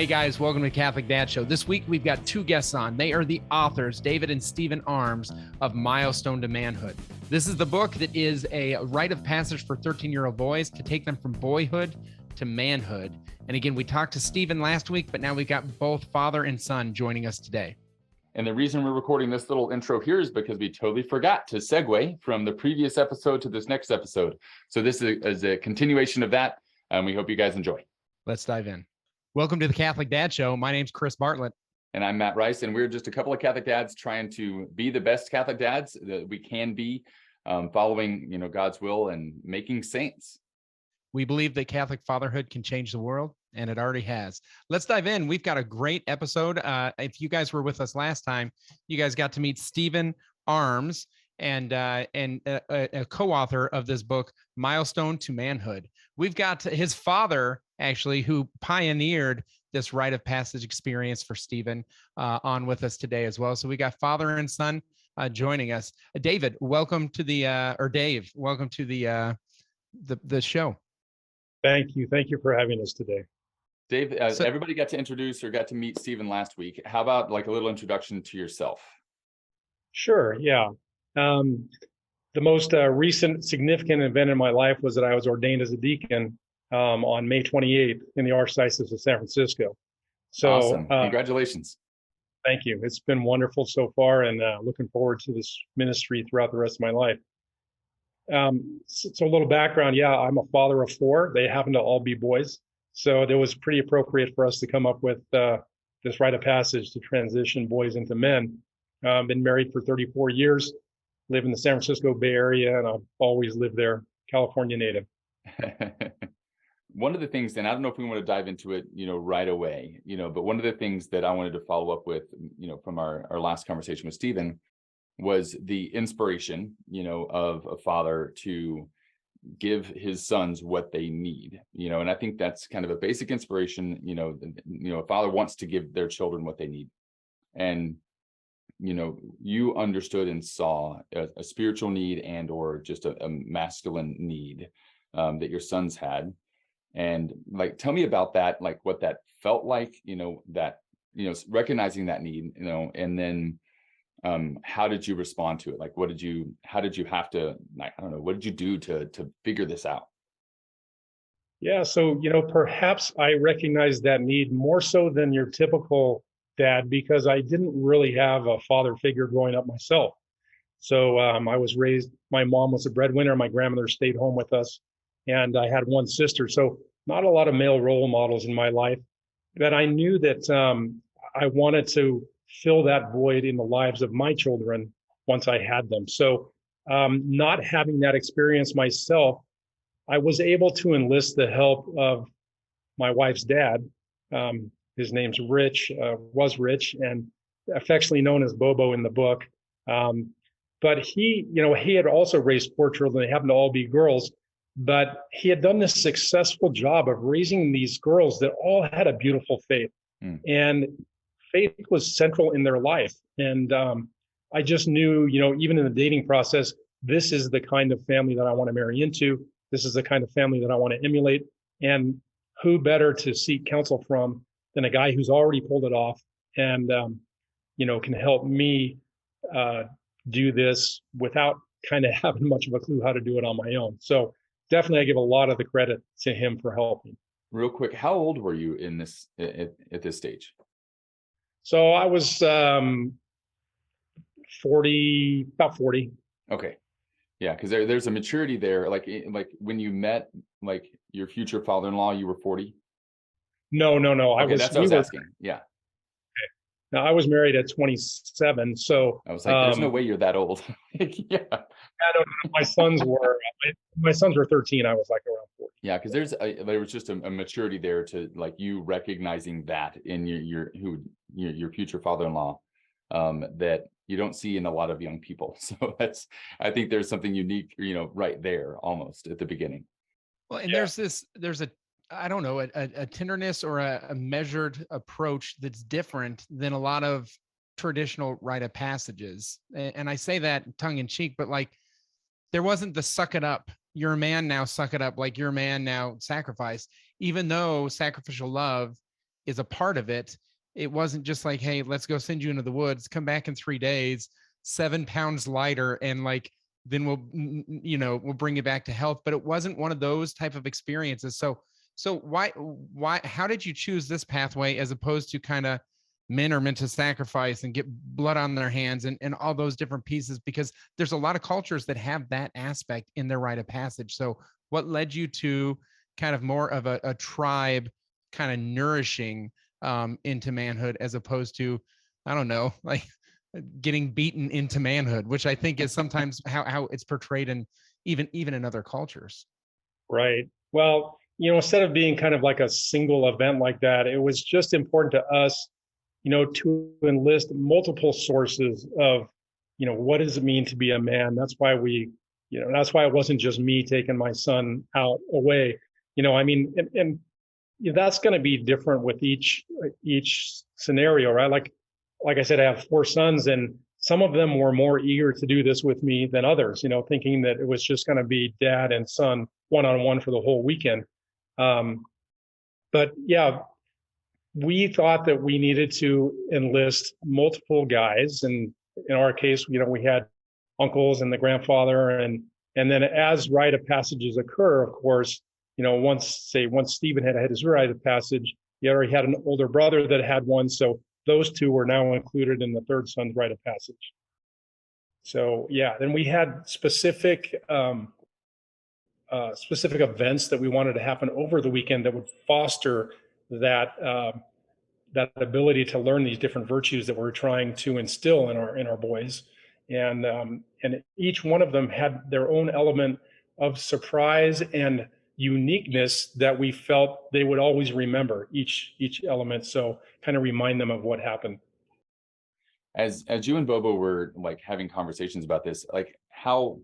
Hey guys, welcome to Catholic Dad Show. This week we've got two guests on. They are the authors, David and Stephen Arms, of Milestone to Manhood. This is the book that is a rite of passage for 13-year-old boys to take them from boyhood to manhood. And again, we talked to Stephen last week, but now we've got both father and son joining us today. And the reason we're recording this little intro here is because we totally forgot to segue from the previous episode to this next episode. So this is a continuation of that, and we hope you guys enjoy. Let's dive in. Welcome to the Catholic Dad Show. My name's Chris Bartlett. And I'm Matt Rice, and we're just a couple of Catholic dads trying to be the best Catholic dads that we can be, following, God's will and making saints. We believe that Catholic fatherhood can change the world, and it already has. Let's dive in. We've got a great episode. If you guys were with us last time, you guys got to meet Stephen Arms and a co-author of this book, Milestone to Manhood. We've got his father, actually, who pioneered this rite of passage experience for Stephen, on with us today as well. So we got father and son joining us. David, welcome to Dave, welcome to the show. Thank you. Thank you for having us today. Dave, everybody got to introduce or got to meet Stephen last week. How about like a little introduction to yourself? Sure. Yeah. The most recent significant event in my life was that I was ordained as a deacon on May 28th in the Archdiocese of San Francisco. So awesome. Congratulations. Thank you. It's been wonderful so far, and looking forward to this ministry throughout the rest of my life. So a little background. Yeah, I'm a father of four. They happen to all be boys. So it was pretty appropriate for us to come up with this rite of passage to transition boys into men. Been married for 34 years, live in the San Francisco Bay Area, and I've always lived there, California native. One of the things, and I don't know if we want to dive into it, right away, but one of the things that I wanted to follow up with, from our last conversation with Stephen was the inspiration, of a father to give his sons what they need, and I think that's kind of a basic inspiration, a father wants to give their children what they need. And, you understood and saw a spiritual need and or just a masculine need that your sons had. And like, tell me about that, like what that felt like, that, recognizing that need, and then how did you respond to it? Like, how did you have to, like, I don't know, what did you do to figure this out? Yeah. So, perhaps I recognized that need more so than your typical dad, because I didn't really have a father figure growing up myself. So I was raised, my mom was a breadwinner. My grandmother stayed home with us, and I had one sister. So not a lot of male role models in my life, but I knew that I wanted to fill that void in the lives of my children once I had them. So not having that experience myself, I was able to enlist the help of my wife's dad. His name's Rich, was Rich, and affectionately known as Bobo in the book. But he had also raised four children. They happened to all be girls, but he had done this successful job of raising these girls that all had a beautiful faith. And faith was central in their life. And I just knew, even in the dating process, this is the kind of family that I want to marry into. This is the kind of family that I want to emulate. And who better to seek counsel from than a guy who's already pulled it off and, can help me do this without kind of having much of a clue how to do it on my own. So definitely I give a lot of the credit to him for helping. Real quick, how old were you in this at this stage? So I was 40, about 40. Okay. Yeah, because there's a maturity there. Like when you met like your future father-in-law, you were 40? No. Okay, that's what I was asking. Yeah. Now I was married at 27, so I was like, "There's no way you're that old." Yeah. My sons were 13. I was like around 40. Yeah, because there was just a maturity there to like you recognizing that in your future father-in-law, that you don't see in a lot of young people. So I think there's something unique, right there almost at the beginning. Well, and there's a I don't know, a tenderness or a measured approach that's different than a lot of traditional rite of passages. And I say that tongue in cheek, but like, there wasn't the suck it up. You're a man now, suck it up. Like, you're a man now, sacrifice. Even though sacrificial love is a part of it. It wasn't just like, hey, let's go send you into the woods, come back in 3 days, 7 pounds lighter, and like, then we'll bring you back to health. But it wasn't one of those type of experiences. So how did you choose this pathway as opposed to kind of men are meant to sacrifice and get blood on their hands and all those different pieces? Because there's a lot of cultures that have that aspect in their rite of passage. So what led you to kind of more of a tribe kind of nourishing into manhood, as opposed to, I don't know, like getting beaten into manhood, which I think is sometimes how it's portrayed in even in other cultures. Right. Well, instead of being kind of like a single event like that, it was just important to us, to enlist multiple sources of, what does it mean to be a man? That's why that's why it wasn't just me taking my son out away. I mean, and that's going to be different with each scenario, right? Like I said, I have 4 sons, and some of them were more eager to do this with me than others, thinking that it was just going to be dad and son one-on-one for the whole weekend. But yeah, we thought that we needed to enlist multiple guys. And in our case, we had uncles and the grandfather. And then as rite of passages occur, of course, once Stephen had his rite of passage, he already had an older brother that had one. So those 2 were now included in the 3rd son's rite of passage. So yeah, then we had specific events that we wanted to happen over the weekend that would foster that ability to learn these different virtues that we're trying to instill in our boys. And each one of them had their own element of surprise and uniqueness that we felt they would always remember each element. So kind of remind them of what happened. As you and Bobo were like having conversations about this, like how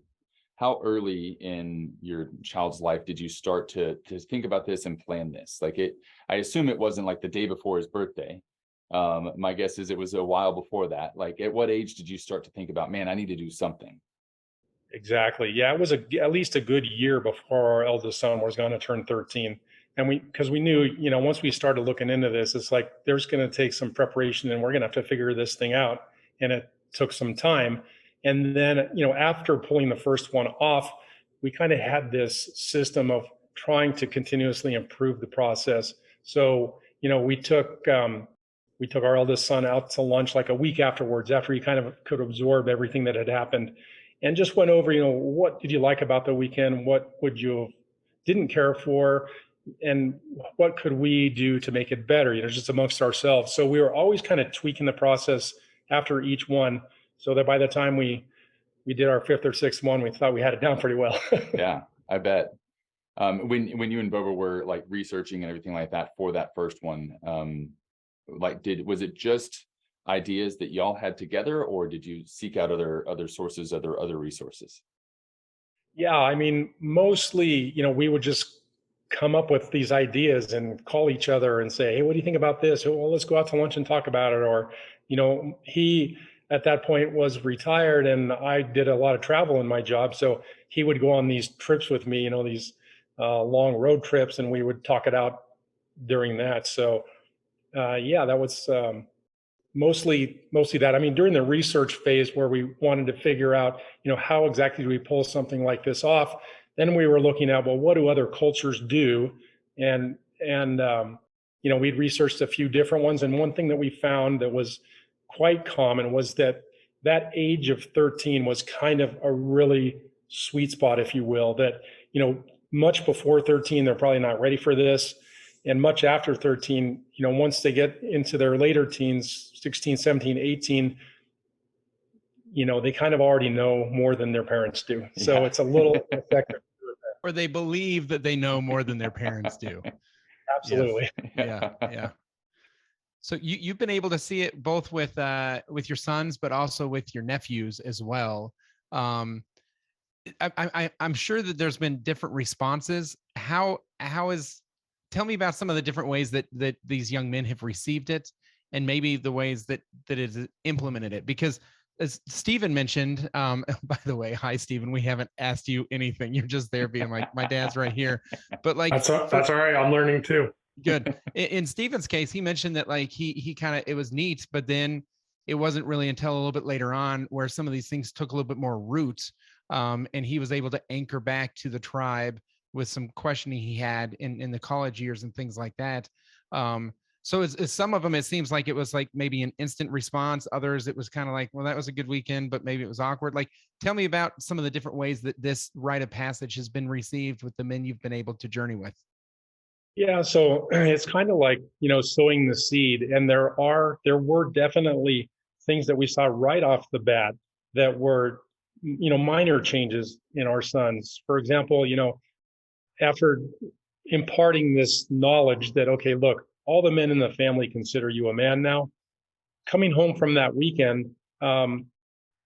early in your child's life did you start to think about this and plan this? Like I assume it wasn't like the day before his birthday. My guess is it was a while before that. Like at what age did you start to think about, man, I need to do something? Exactly. Yeah, it was at least a good year before our eldest son was going to turn 13. And because we knew, once we started looking into this, it's like there's going to take some preparation and we're going to have to figure this thing out. And it took some time. And then, after pulling the first one off, we kind of had this system of trying to continuously improve the process. So, we took our eldest son out to lunch like a week afterwards, after he kind of could absorb everything that had happened, and just went over, what did you like about the weekend? What would you didn't care for? And what could we do to make it better, just amongst ourselves? So we were always kind of tweaking the process after each one, so that by the time we did our 5th or 6th one, we thought we had it down pretty well. Yeah, I bet. When you and Bobo were like researching and everything like that for that first one, was it just ideas that y'all had together, or did you seek out other sources, other resources? Yeah, I mean, mostly, we would just come up with these ideas and call each other and say, hey, what do you think about this? Well, let's go out to lunch and talk about it. Or, he at that point was retired and I did a lot of travel in my job. So he would go on these trips with me, these long road trips, and we would talk it out during that. So yeah, that was mostly that. I mean, during the research phase where we wanted to figure out, how exactly do we pull something like this off? Then we were looking at, well, what do other cultures do? And we'd researched a few different ones. And one thing that we found that was quite common was that age of 13 was kind of a really sweet spot, if you will, that, much before 13, they're probably not ready for this. And much after 13, once they get into their later teens, 16, 17, 18, they kind of already know more than their parents do. So it's a little effective. Or they believe that they know more than their parents do. Absolutely. Yes. Yeah. So you've been able to see it both with your sons, but also with your nephews as well. I'm sure that there's been different responses. Tell me about some of the different ways that these young men have received it, and maybe the ways that it is implemented it. Because as Stephen mentioned, by the way, hi Stephen, we haven't asked you anything. You're just there being like, my dad's right here. But like that's all right. I'm learning too. Good. In Steven's case, he mentioned that like he kind of, it was neat, but then it wasn't really until a little bit later on where some of these things took a little bit more root, and he was able to anchor back to the tribe with some questioning he had in the college years and things like that. So it's some of them, it seems like it was like maybe an instant response. Others, it was kind of like, well, that was a good weekend, but maybe it was awkward. Like, tell me about some of the different ways that this rite of passage has been received with the men you've been able to journey with. Yeah, so it's kind of like, sowing the seed. And there were definitely things that we saw right off the bat that were, minor changes in our sons. For example, after imparting this knowledge that, okay, look, all the men in the family consider you a man now. Coming home from that weekend,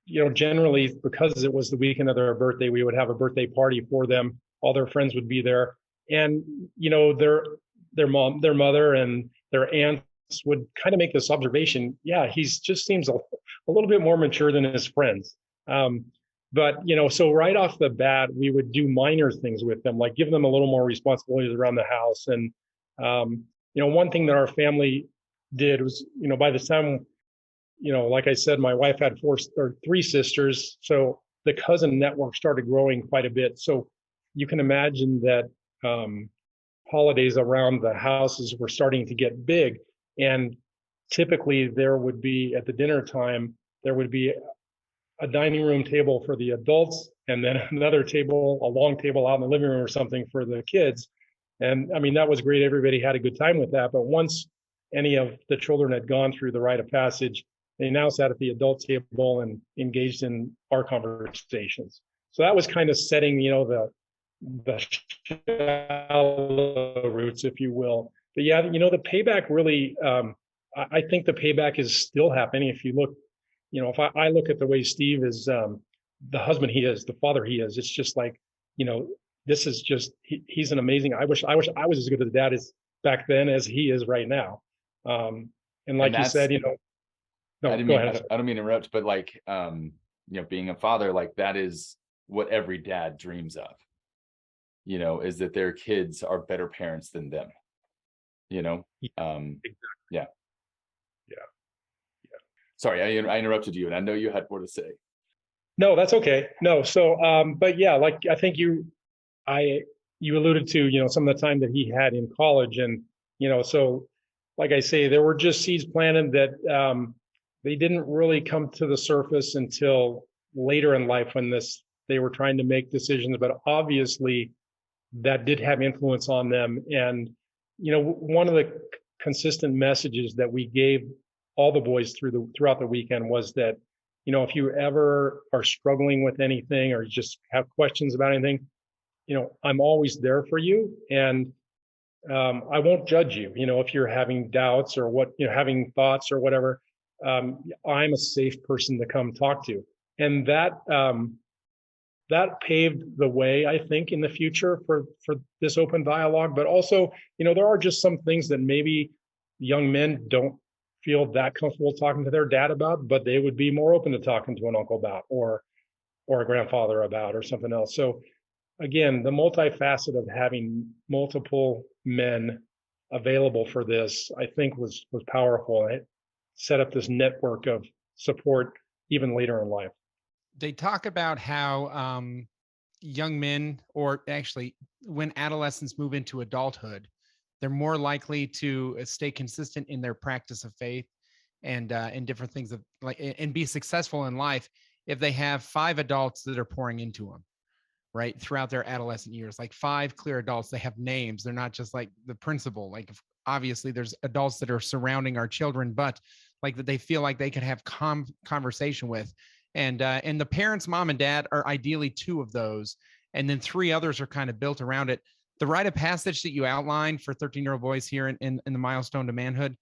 generally because it was the weekend of their birthday, we would have a birthday party for them. All their friends would be there. And, their mother and their aunts would kind of make this observation. Yeah, he's just seems a little bit more mature than his friends. But, so right off the bat, we would do minor things with them, like give them a little more responsibilities around the house. And, one thing that our family did was, by the time, like I said, my wife had three sisters. So the cousin network started growing quite a bit. So you can imagine that holidays around the houses were starting to get big. And typically there would be, at the dinner time, there would be a dining room table for the adults and then another table, a long table out in the living room or something for the kids. And I mean, that was great. Everybody had a good time with that. But once any of the children had gone through the rite of passage, they now sat at the adult table and engaged in our conversations. So that was kind of setting, the shallow roots, if you will. But yeah, the payback really, I think the payback is still happening. If you look, if I look at the way Steve is, the husband he is, the father he is, it's just like, this is just, he's an amazing, I wish I was as good a dad as back then as he is right now. And like you said, no, I go ahead. I don't mean to interrupt, but like, being a father, like that is what every dad dreams of, is that their kids are better parents than them, Exactly. Yeah. Yeah. Sorry, I interrupted you and I know you had more to say. No, that's okay. No. So, but yeah, like I think you alluded to, some of the time that he had in college and, so like I say, there were just seeds planted that, they didn't really come to the surface until later in life when they were trying to make decisions, but obviously that did have influence on them. And, one of the consistent messages that we gave all the boys throughout the weekend was that, if you ever are struggling with anything or just have questions about anything, I'm always there for you. And I won't judge you, if you're having doubts or having thoughts or whatever. I'm a safe person to come talk to. And that paved the way, I think, in the future for this open dialogue. But also, there are just some things that maybe young men don't feel that comfortable talking to their dad about, but they would be more open to talking to an uncle about or a grandfather about or something else. So again, the multifaceted of having multiple men available for this, I think was powerful. It set up this network of support even later in life. They talk about how young men, or actually when adolescents move into adulthood, they're more likely to stay consistent in their practice of faith and in different things of like and be successful in life if they have 5 adults that are pouring into them, right, throughout their adolescent years, like 5 clear adults. They have names. They're not just like the principal. Like obviously there's adults that are surrounding our children, but like that they feel like they could have conversation with. And the parents, mom and dad, are ideally 2 of those. And then 3 others are kind of built around it. The rite of passage that you outlined for 13-year-old boys here in the Milestone to Manhood,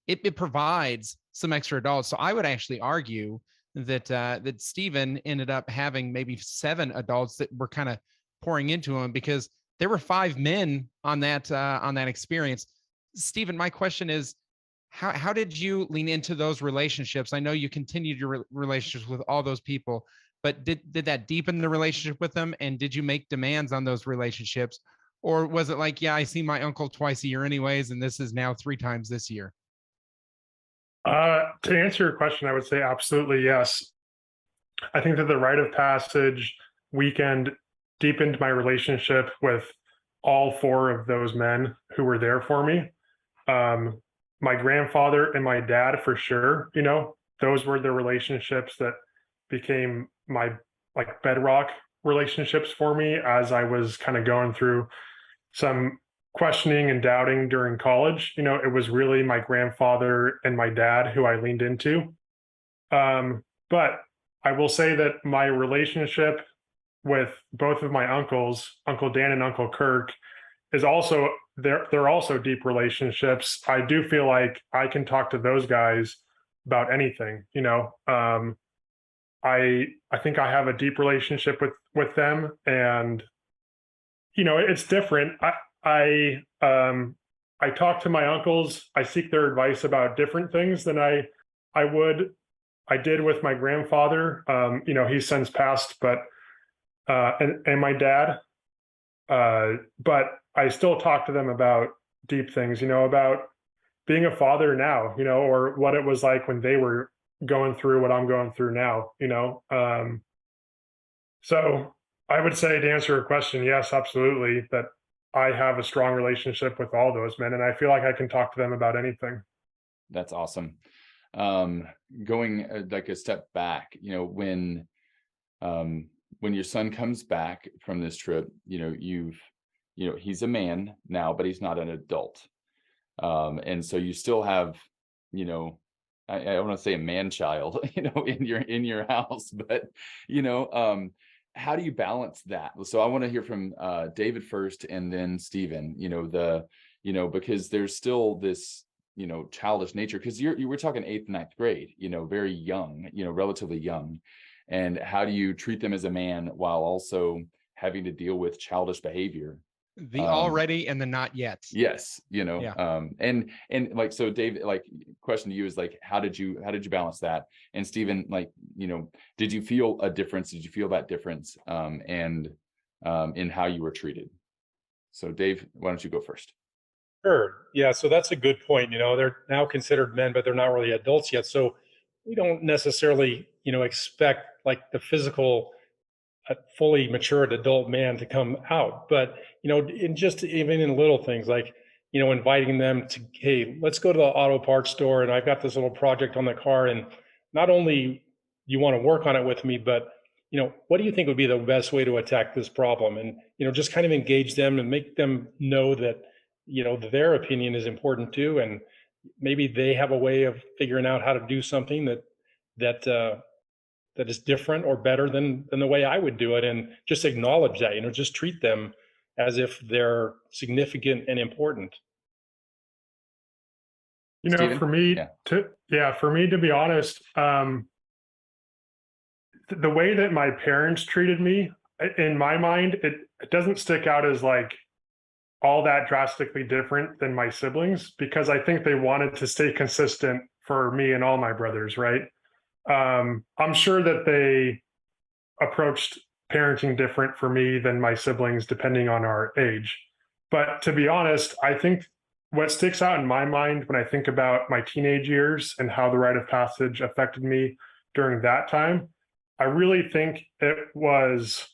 it provides some extra adults. So I would actually argue that Stephen ended up having maybe 7 adults that were kind of pouring into him because there were 5 men on that experience. Stephen, my question is, how did you lean into those relationships? I know you continued your relationships with all those people, but did that deepen the relationship with them? And did you make demands on those relationships? Or was it like, yeah, I see my uncle twice a year anyways, and this is now 3 times this year? To answer your question, I would say absolutely yes. I think that the rite of passage weekend deepened my relationship with all four of those men who were there for me. Um, my grandfather and my dad, for sure, those were the relationships that became my like bedrock relationships for me as I was kind of going through some questioning and doubting during college. It was really my grandfather and my dad who I leaned into. But I will say that my relationship with both of my uncles, Uncle Dan and Uncle Kirk, is also they're also deep relationships. I do feel like I can talk to those guys about anything. I think I have a deep relationship with them, and it's different. I talk to my uncles. I seek their advice about different things than I did with my grandfather. He's since passed, but and my dad. But I still talk to them about deep things, about being a father now, or what it was like when they were going through what I'm going through now. So I would say, to answer your question, yes, absolutely, that I have a strong relationship with all those men, and I feel like I can talk to them about anything. That's awesome. Going like a step back, when your son comes back from this trip, he's a man now, but he's not an adult. And so you still have, I want to say a man child, in your house, but, how do you balance that? So I want to hear from David first, and then Stephen, because there's still this, childish nature, because you were talking 8th, 9th grade, very young, relatively young. And how do you treat them as a man while also having to deal with childish behavior? The already and the not yet. Yes, Yeah. and like, so Dave, like, question to you is like, how did you balance that? And Stephen, like, did you feel a difference? Did you feel that difference and in how you were treated? So Dave, why don't you go first? Sure. Yeah. So that's a good point. They're now considered men, but they're not really adults yet. So we don't necessarily, expect like the physical, fully matured adult man to come out. But, in just even in little things like, inviting them to, hey, let's go to the auto parts store, and I've got this little project on the car. And not only you want to work on it with me, but, what do you think would be the best way to attack this problem? And, just kind of engage them and make them know that, their opinion is important too. And maybe they have a way of figuring out how to do something that that is different or better than the way I would do it, and just acknowledge that, just treat them as if they're significant and important. Stephen? For me to be honest, the way that my parents treated me, in my mind, it doesn't stick out as like all that drastically different than my siblings, because I think they wanted to stay consistent for me and all my brothers, right? I'm sure that they approached parenting different for me than my siblings, depending on our age. But to be honest, I think what sticks out in my mind when I think about my teenage years and how the rite of passage affected me during that time, I really think it was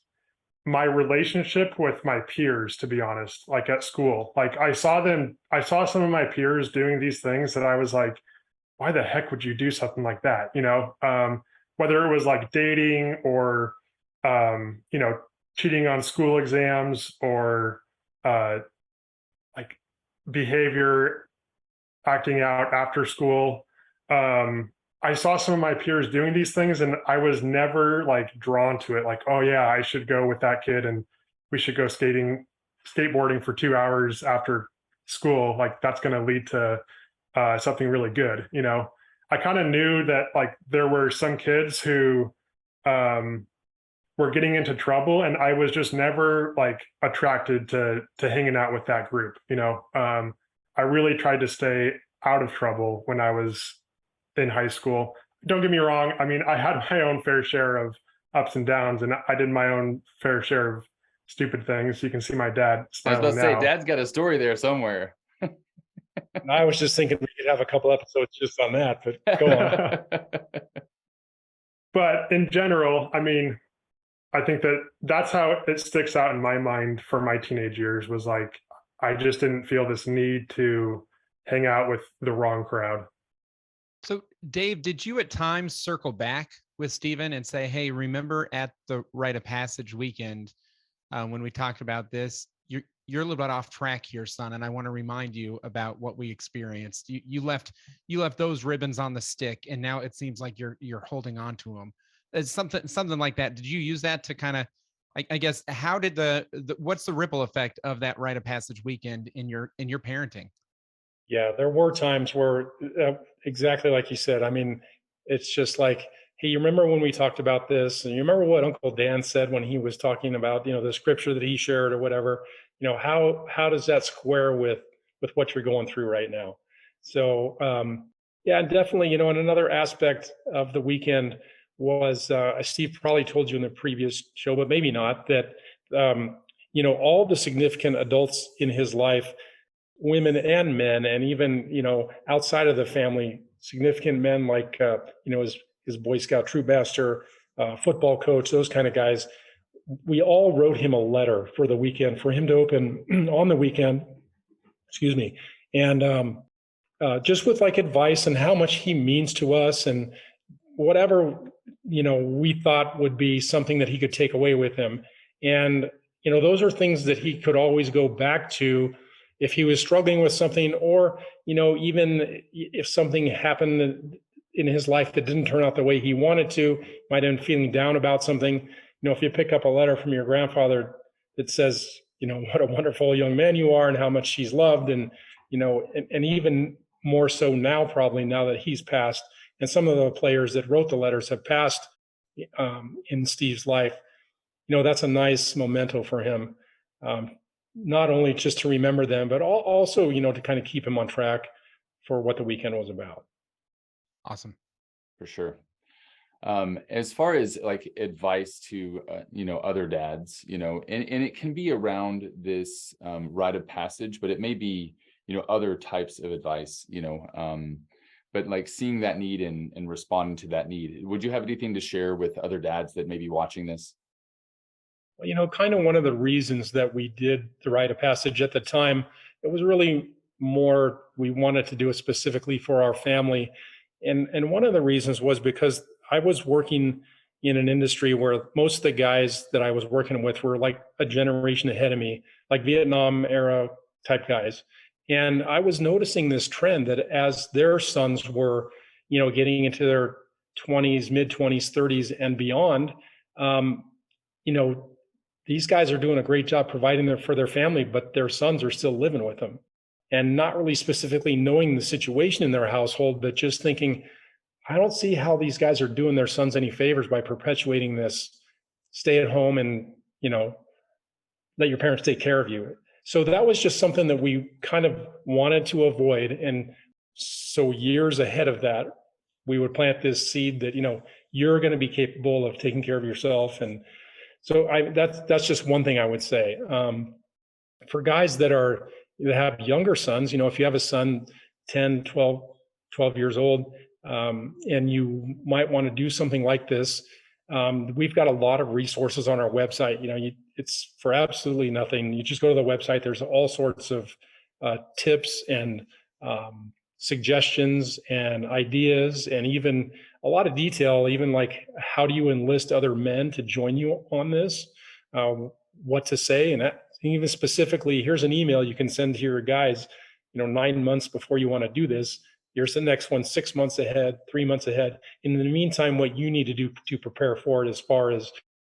my relationship with my peers, to be honest, like at school. Like I saw some of my peers doing these things that I was like, why the heck would you do something like that? Whether it was like dating or, cheating on school exams, or like behavior, acting out after school. I saw some of my peers doing these things, and I was never like drawn to it. Like, oh yeah, I should go with that kid, and we should go skateboarding for 2 hours after school. Like that's going to lead to something really good. I kind of knew that like there were some kids who were getting into trouble, and I was just never like attracted to hanging out with that group. I really tried to stay out of trouble when I was in high school. Don't get me wrong. I mean, I had my own fair share of ups and downs, and I did my own fair share of stupid things. You can see my dad I was smiling about to say, now. Dad's got a story there somewhere. And I was just thinking we could have a couple episodes just on that, but go on. But in general, I mean, I think that that's how it sticks out in my mind for my teenage years, was like, I just didn't feel this need to hang out with the wrong crowd. So, Dave, did you at times circle back with Stephen and say, "Hey, remember at the rite of passage weekend when we talked about this? You're a little bit off track here, son, and I want to remind you about what we experienced. You left those ribbons on the stick, and now it seems like you're holding on to them." It's something like that. Did you use that to kind of, I guess, how did what's the ripple effect of that rite of passage weekend in your parenting? Yeah, there were times where, exactly like you said, I mean, it's just like, hey, you remember when we talked about this? And you remember what Uncle Dan said when he was talking about, the scripture that he shared or whatever? How does that square with what you're going through right now? So, yeah, definitely, and another aspect of the weekend was, Steve probably told you in the previous show, but maybe not, that, all the significant adults in his life, women and men, and even outside of the family, significant men like his Boy Scout troop master, football coach, those kind of guys. We all wrote him a letter for the weekend for him to open on the weekend. Excuse me, and just with like advice and how much he means to us, and whatever we thought would be something that he could take away with him. And those are things that he could always go back to if he was struggling with something, or even if something happened in his life that didn't turn out the way he wanted to, might have been feeling down about something. If you pick up a letter from your grandfather that says, what a wonderful young man you are and how much he's loved, and and even more so now, probably now that he's passed, and some of the players that wrote the letters have passed in Steve's life, that's a nice memento for him. Not only just to remember them, but also, to kind of keep him on track for what the weekend was about. Awesome. For sure. As far as like advice to, other dads, and it can be around this rite of passage, but it may be, other types of advice, but like seeing that need and responding to that need. Would you have anything to share with other dads that may be watching this? Kind of one of the reasons that we did the rite of passage at the time, it was really more, we wanted to do it specifically for our family. And one of the reasons was because I was working in an industry where most of the guys that I was working with were like a generation ahead of me, like Vietnam era type guys. And I was noticing this trend that as their sons were, getting into their 20s, mid 20s, 30s, and beyond, you know, these guys are doing a great job providing for their family, but their sons are still living with them, and not really specifically knowing the situation in their household, but just thinking, I don't see how these guys are doing their sons any favors by perpetuating this stay at home and, let your parents take care of you. So that was just something that we kind of wanted to avoid. And so years ahead of that, we would plant this seed that, you're going to be capable of taking care of yourself. And so that's just one thing I would say. For guys that have younger sons, if you have a son 10, 12 years old, and you might want to do something like this, we've got a lot of resources on our website. It's for absolutely nothing. You just go to the website. There's all sorts of tips and suggestions and ideas, and even a lot of detail, even like how do you enlist other men to join you on this, what to say, and even specifically, here's an email you can send to your guys, 9 months before you want to do this. Here's the next one, 6 months ahead, 3 months ahead. In the meantime, what you need to do to prepare for it, as far as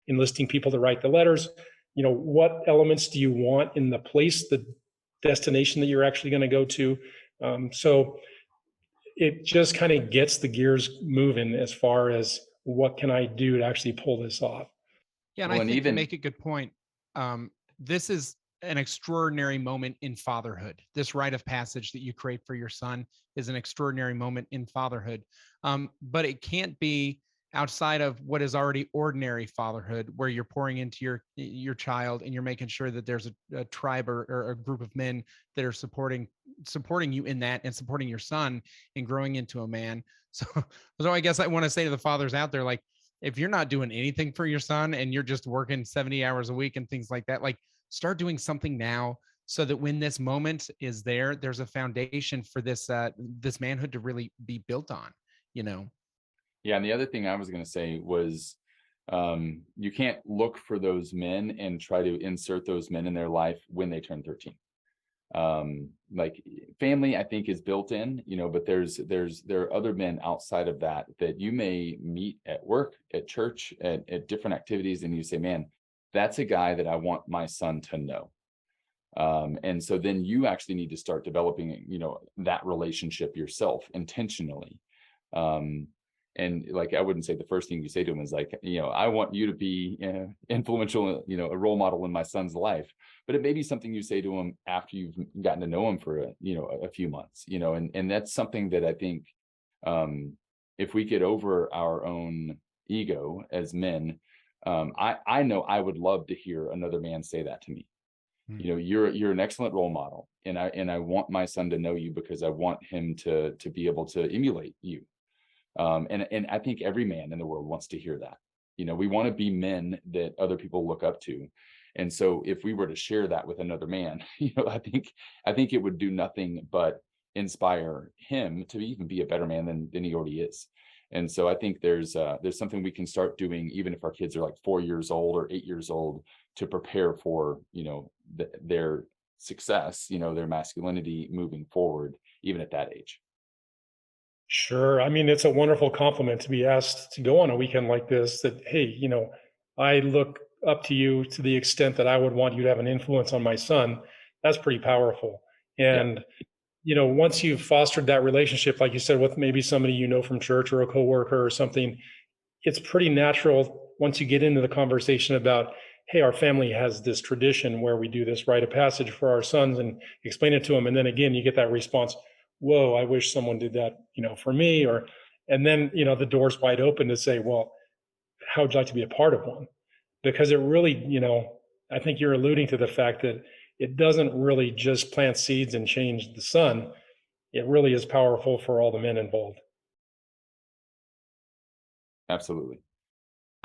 enlisting people to write the letters, what elements do you want in the place, the destination that you're actually going to go to. So it just kind of gets the gears moving as far as what can I do to actually pull this off. Yeah, and I think you make a good point. This is an extraordinary moment in fatherhood. This rite of passage that you create for your son is an extraordinary moment in fatherhood. But it can't be outside of what is already ordinary fatherhood, where you're pouring into your child and you're making sure that there's a tribe or a group of men that are supporting you in that, and supporting your son in growing into a man. So I guess I want to say to the fathers out there, like, if you're not doing anything for your son and you're just working 70 hours a week and things like that, like, start doing something now, so that when this moment is there, there's a foundation for this manhood to really be built on, you know? Yeah, and the other thing I was going to say was, you can't look for those men and try to insert those men in their life when they turn 13. Like, family, I think, is built in, but there are other men outside of that you may meet at work, at church, at different activities, and you say, man, that's a guy that I want my son to know. And so then you actually need to start developing, that relationship yourself intentionally. And like, I wouldn't say the first thing you say to him is like, I want you to be influential, a role model in my son's life. But it may be something you say to him after you've gotten to know him for a few months, and that's something that I think, if we get over our own ego as men, I know I would love to hear another man say that to me. You're an excellent role model, and I want my son to know you because I want him to be able to emulate you. And I think every man in the world wants to hear that. We want to be men that other people look up to. And so if we were to share that with another man, I think it would do nothing but inspire him to even be a better man than he already is. And so I think there's something we can start doing, even if our kids are like 4 years old or 8 years old, to prepare for, their success, their masculinity moving forward, even at that age. Sure. I mean, it's a wonderful compliment to be asked to go on a weekend like this, that, hey, I look up to you to the extent that I would want you to have an influence on my son. That's pretty powerful. And, once you've fostered that relationship, like you said, with maybe somebody from church or a coworker or something, it's pretty natural once you get into the conversation about, hey, our family has this tradition where we do this rite of passage for our sons, and explain it to them. And then again, you get that response, whoa, I wish someone did that, for me. And then, the door's wide open to say, well, how would you like to be a part of one? Because it really, I think you're alluding to the fact that it doesn't really just plant seeds and change the son. It really is powerful for all the men involved. Absolutely.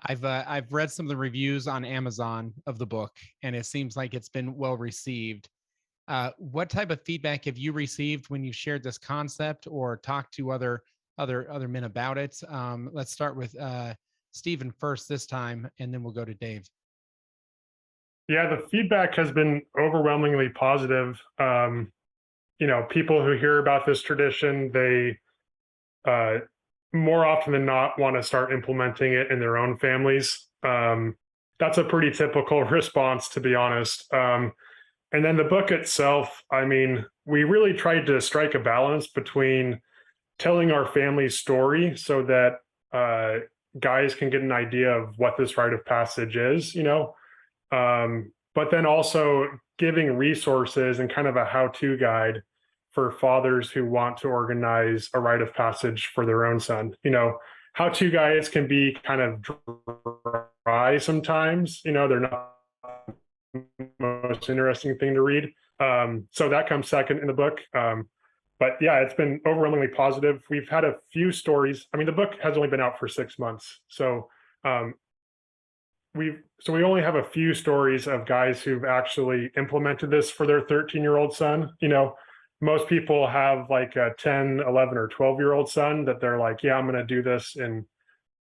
I've read some of the reviews on Amazon of the book, and it seems like it's been well received. What type of feedback have you received when you shared this concept or talked to other men about it? Let's start with Stephen first this time, and then we'll go to Dave. Yeah, the feedback has been overwhelmingly positive. People who hear about this tradition, they more often than not want to start implementing it in their own families. That's a pretty typical response, to be honest. And then the book itself, I mean, we really tried to strike a balance between telling our family's story so that guys can get an idea of what this rite of passage is, but then also giving resources and kind of a how-to guide for fathers who want to organize a rite of passage for their own son. How-to guides can be kind of dry sometimes, they're not the most interesting thing to read. So that comes second in the book. But yeah, it's been overwhelmingly positive. We've had a few stories. I mean, the book has only been out for 6 months. So we only have a few stories of guys who've actually implemented this for their 13-year-old son. Most people have like a 10, 11, or 12-year-old son that they're like, yeah, I'm going to do this in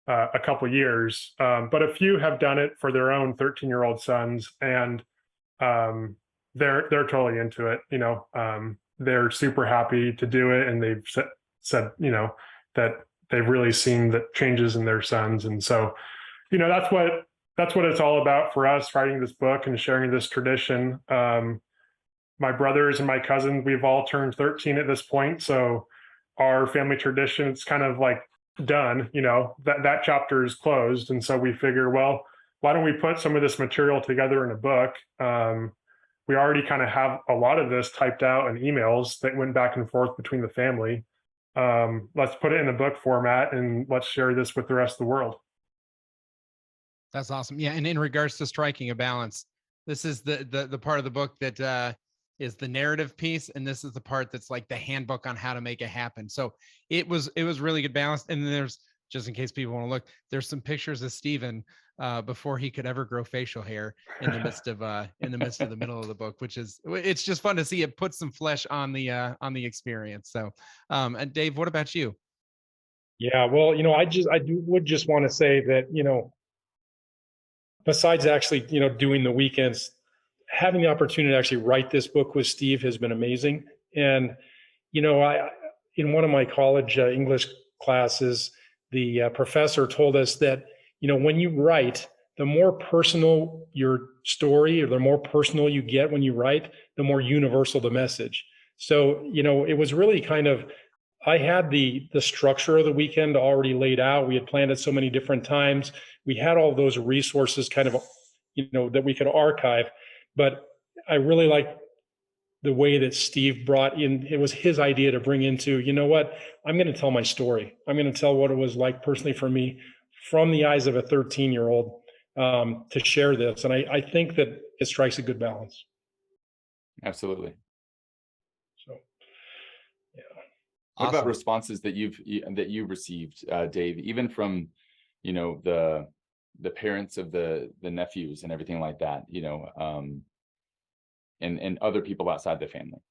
a couple of years. But a few have done it for their own 13-year-old sons, and they're totally into it. They're super happy to do it, and they've said that they've really seen the changes in their sons. And so, that's what it's all about for us, writing this book and sharing this tradition. My brothers and my cousins, we've all turned 13 at this point. So our family tradition, it's kind of like done, that chapter is closed. And so we figure, well, why don't we put some of this material together in a book? We already kind of have a lot of this typed out in emails that went back and forth between the family. Let's put it in a book format and let's share this with the rest of the world. That's awesome. Yeah, and in regards to striking a balance, this is the part of the book that is the narrative piece, and this is the part that's like the handbook on how to make it happen. So it was really good balance. And then there's, just in case people want to look, there's some pictures of Stephen before he could ever grow facial hair in the midst of the middle of the book, which is, it's just fun to see. It puts some flesh on the experience. So and Dave, what about you? Yeah, well, would just want to say that, besides actually, doing the weekends, having the opportunity to actually write this book with Steve has been amazing. And, I in one of my college English classes, the professor told us that, when you write, the more personal your story, or the more personal you get when you write, the more universal the message. So, it was really kind of, I had the structure of the weekend already laid out. We had planned it so many different times. We had all those resources kind of, that we could archive. But I really like the way that Steve brought in, it was his idea to bring into, what, I'm going to tell my story. I'm going to tell what it was like personally for me from the eyes of a 13-year-old to share this. And I think that it strikes a good balance. Absolutely. So, yeah. What Awesome. about responses that you've received, Dave, even from, the parents of the nephews and everything like that, and other people outside the family?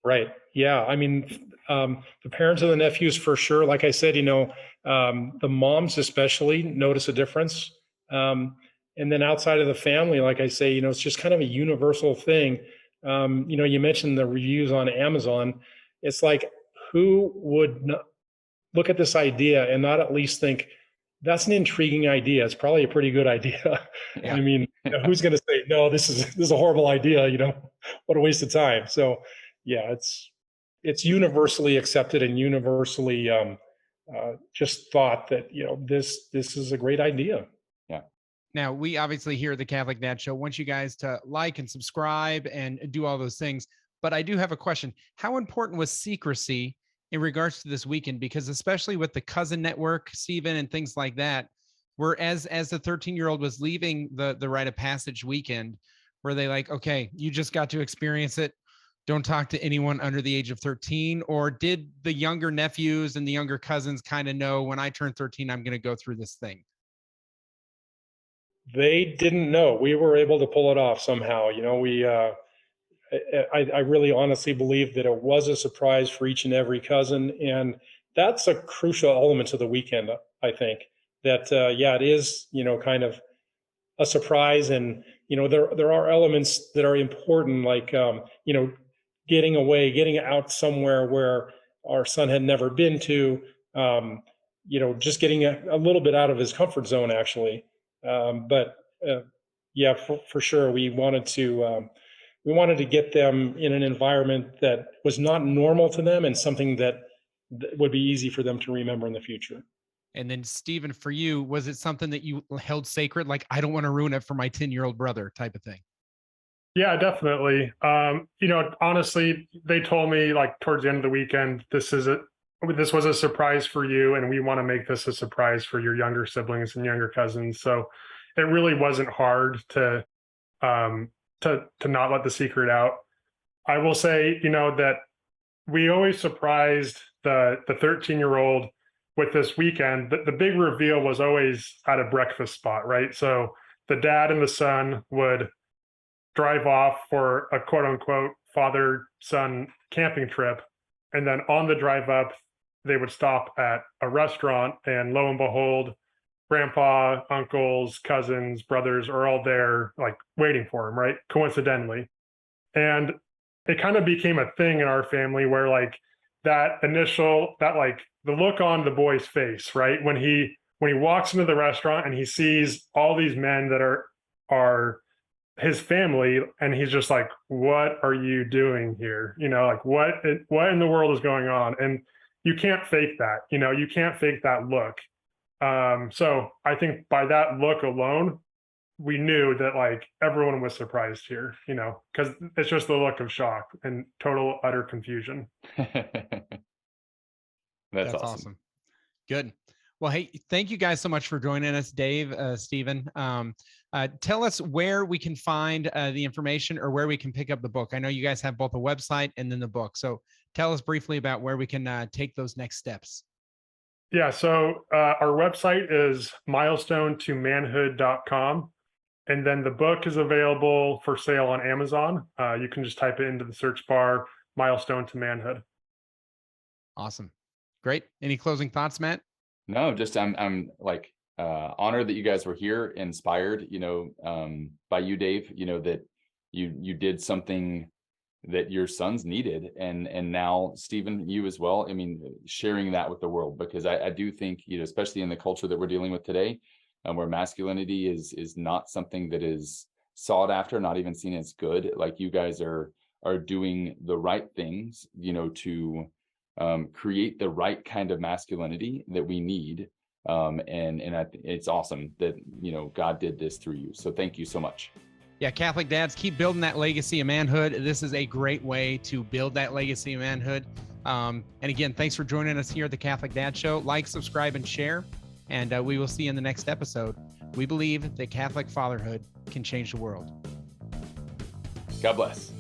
Right. Yeah. I mean, the parents of the nephews for sure. Like I said, the moms especially notice a difference. And then outside of the family, like I say, it's just kind of a universal thing. You mentioned the reviews on Amazon. It's like, who would look at this idea and not at least think, that's an intriguing idea. It's probably a pretty good idea. Yeah. I mean, who's going to say, no, this is a horrible idea, what a waste of time. So yeah, it's universally accepted and universally just thought that, this is a great idea. Yeah. Now, we obviously here at the Catholic Dad Show want you guys to like and subscribe and do all those things. But I do have a question. How important was secrecy in regards to this weekend? Because especially with the cousin network, Stephen, and things like that, where as the 13-year-old was leaving the rite of passage weekend, were they like, okay, you just got to experience it, don't talk to anyone under the age of 13? Or did the younger nephews and the younger cousins kind of know, when I turn 13, I'm going to go through this thing? They didn't know. We were able to pull it off somehow. I really honestly believe that it was a surprise for each and every cousin. And that's a crucial element to the weekend, I think. That, it is, kind of a surprise. And, there are elements that are important, like, getting away, getting out somewhere where our son had never been to, just getting a little bit out of his comfort zone, actually. But yeah, for sure, we wanted to get them in an environment that was not normal to them and something that would be easy for them to remember in the future. And then Stephen, for you, was it something that you held sacred? Like, I don't want to ruin it for my 10-year-old brother type of thing? Yeah, definitely. Honestly, they told me like towards the end of the weekend, this was a surprise for you, and we want to make this a surprise for your younger siblings and younger cousins. So it really wasn't hard to not let the secret out. I will say, that we always surprised the 13-year-old with this weekend. The big reveal was always at a breakfast spot, right? So the dad and the son would drive off for a quote unquote father son camping trip. And then on the drive up, they would stop at a restaurant, and lo and behold, grandpa, uncles, cousins, brothers are all there, like waiting for him, right? Coincidentally. And it kind of became a thing in our family where like that like the look on the boy's face, right? When he walks into the restaurant and he sees all these men that are his family, and he's just like, what are you doing here? Like what in the world is going on? And you can't fake that, you can't fake that look. So I think by that look alone, we knew that like everyone was surprised here, because it's just the look of shock and total utter confusion. That's awesome. Good. Well, hey, thank you guys so much for joining us, Dave, Stephen. Tell us where we can find the information or where we can pick up the book. I know you guys have both a website and then the book. So tell us briefly about where we can take those next steps. Yeah, so our website is milestone-to-manhood.com. And then the book is available for sale on Amazon. You can just type it into the search bar, Milestone to Manhood. Awesome. Great. Any closing thoughts, Matt? No, just I'm like honored that you guys were here, inspired, by you, Dave, that you did something that your sons needed, and now Stephen, you as well. I mean, sharing that with the world, because I do think, especially in the culture that we're dealing with today, where masculinity is not something that is sought after, not even seen as good. Like, you guys are doing the right things, to create the right kind of masculinity that we need. It's awesome that, God did this through you. So thank you so much. Yeah, Catholic dads, keep building that legacy of manhood. This is a great way to build that legacy of manhood. And again, thanks for joining us here at the Catholic Dad Show. Like, subscribe, and share. And we will see you in the next episode. We believe that Catholic fatherhood can change the world. God bless.